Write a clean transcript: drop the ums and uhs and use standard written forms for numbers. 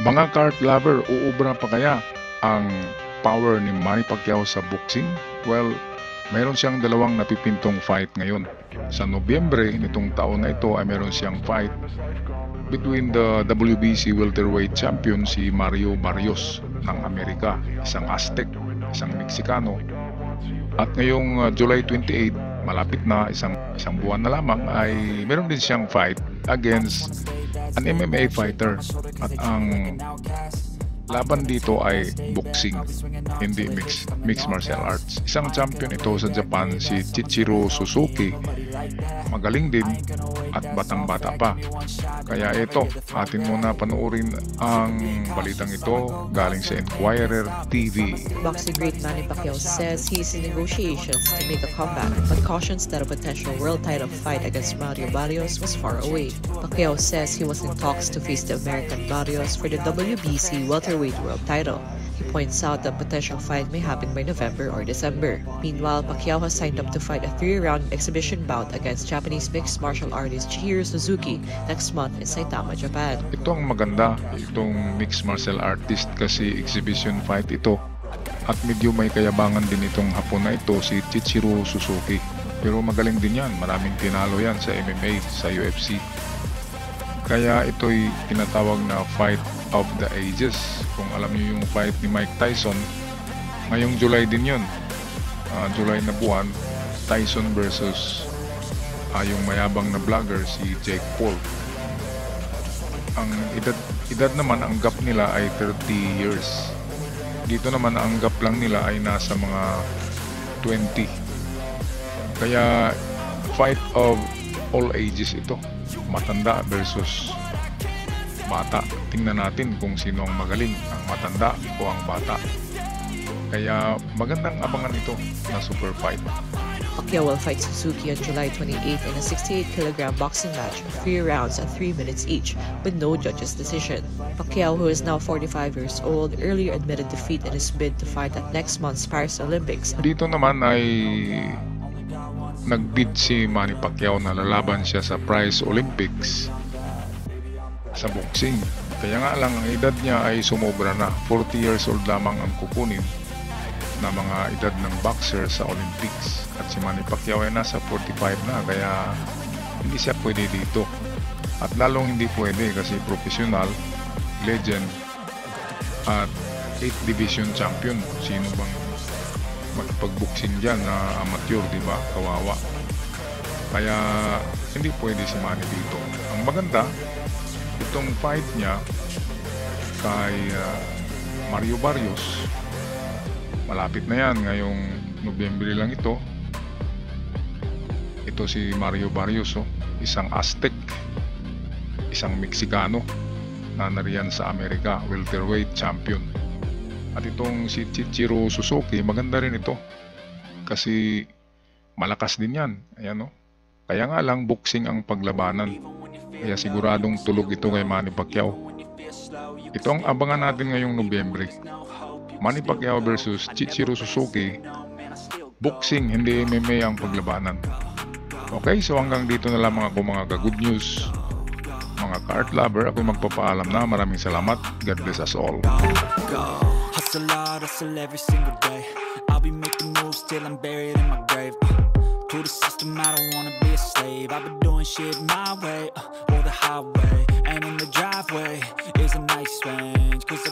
Mga cart lover, uubra pa kaya ang power ni Manny Pacquiao sa boxing? Well, mayroon siyang dalawang napipintong fight ngayon. Sa Nobyembre nitong taon na ito ay mayroon siyang fight between the WBC welterweight champion si Mario Barrios ng Amerika, isang Aztec, isang Meksikano. At ngayong July 28, malapit na isang buwan na lamang ay meron din siyang fight against an MMA fighter, at ang laban dito ay boxing, hindi mixed martial arts. Isang champion ito sa Japan, si Chichiro Suzuki. Magaling din at batang-bata pa. Kaya ito, atin muna panoorin ang balitang ito galing sa Enquirer TV. Boxing great Manny Pacquiao says he is in negotiations to make a comeback, but cautions that a potential world title fight against Mario Barrios was far away. Pacquiao says he was in talks to face the American Barrios for the WBC welterweight world title. He points out that potential fight may happen by November or December. Meanwhile, Pacquiao has signed up to fight a 3-round exhibition bout against Japanese mixed martial artist Chihiro Suzuki next month in Saitama, Japan. Ito ang maganda, itong mixed martial artist kasi exhibition fight ito. At medyo may kayabangan din itong Hapon na ito, si Chichiro Suzuki. Pero magaling din yan, maraming tinalo yan sa MMA, sa UFC. Kaya ito'y tinatawag na fight of the ages. Kung alam niyo yung fight ni Mike Tyson, ngayong July din yun. July na buwan, Tyson versus yung mayabang na vlogger si Jake Paul. Ang edad naman, ang gap nila ay 30 years. Dito naman ang gap lang nila ay nasa mga 20. Kaya fight of all ages ito. Matanda versus bata. Tingnan natin kung sino ang magaling, ang matanda o ang bata. Kaya magandang abangan ito na super fight. Pacquiao will fight Suzuki on July 28 in a 68kg boxing match, 3 rounds at 3 minutes each, with no judge's decision. Pacquiao, who is now 45 years old, earlier admitted defeat in his bid to fight at next month's Paris Olympics. Dito naman ay nagbid si Manny Pacquiao na lalaban siya sa Paris Olympics sa boxing. Kaya nga lang ang edad niya ay sumobra na. 40 years old lamang ang kukunin na mga edad ng boxer sa Olympics. At si Manny Pacquiao ay nasa 45 na, kaya hindi siya pwede dito. At lalong hindi pwede kasi professional, legend, at 8th division champion. Sino bang magpag-boxing dyan na amateur, di ba? Kawawa. Kaya hindi pwede si Manny dito. Ang maganda, itong fight niya kay Mario Barrios, malapit na yan, ngayong Nobyembre lang ito. Ito si Mario Barrios, isang Aztec, isang Meksikano na nariyan sa Amerika, welterweight champion. At itong si Chichiro Suzuki, maganda rin ito kasi malakas din yan. Ayan, kaya nga lang boxing ang paglabanan. Kaya siguradong tulog ito kay Manny Pacquiao. Ito ang abangan natin ngayong Nobyembre. Manny Pacquiao versus Chichiro Suzuki. Boxing, hindi MMA ang paglabanan. Okay, so hanggang dito na lang mga good news. Mga cart lover, ako magpapaalam na. Maraming salamat. God bless us all. Hustle hard, hustle every single day. I'll be making moves till I'm buried in my grave. To the system, I don't wanna be a slave. I've been doing shit my way, or the highway. And in the driveway is a nice range, 'cause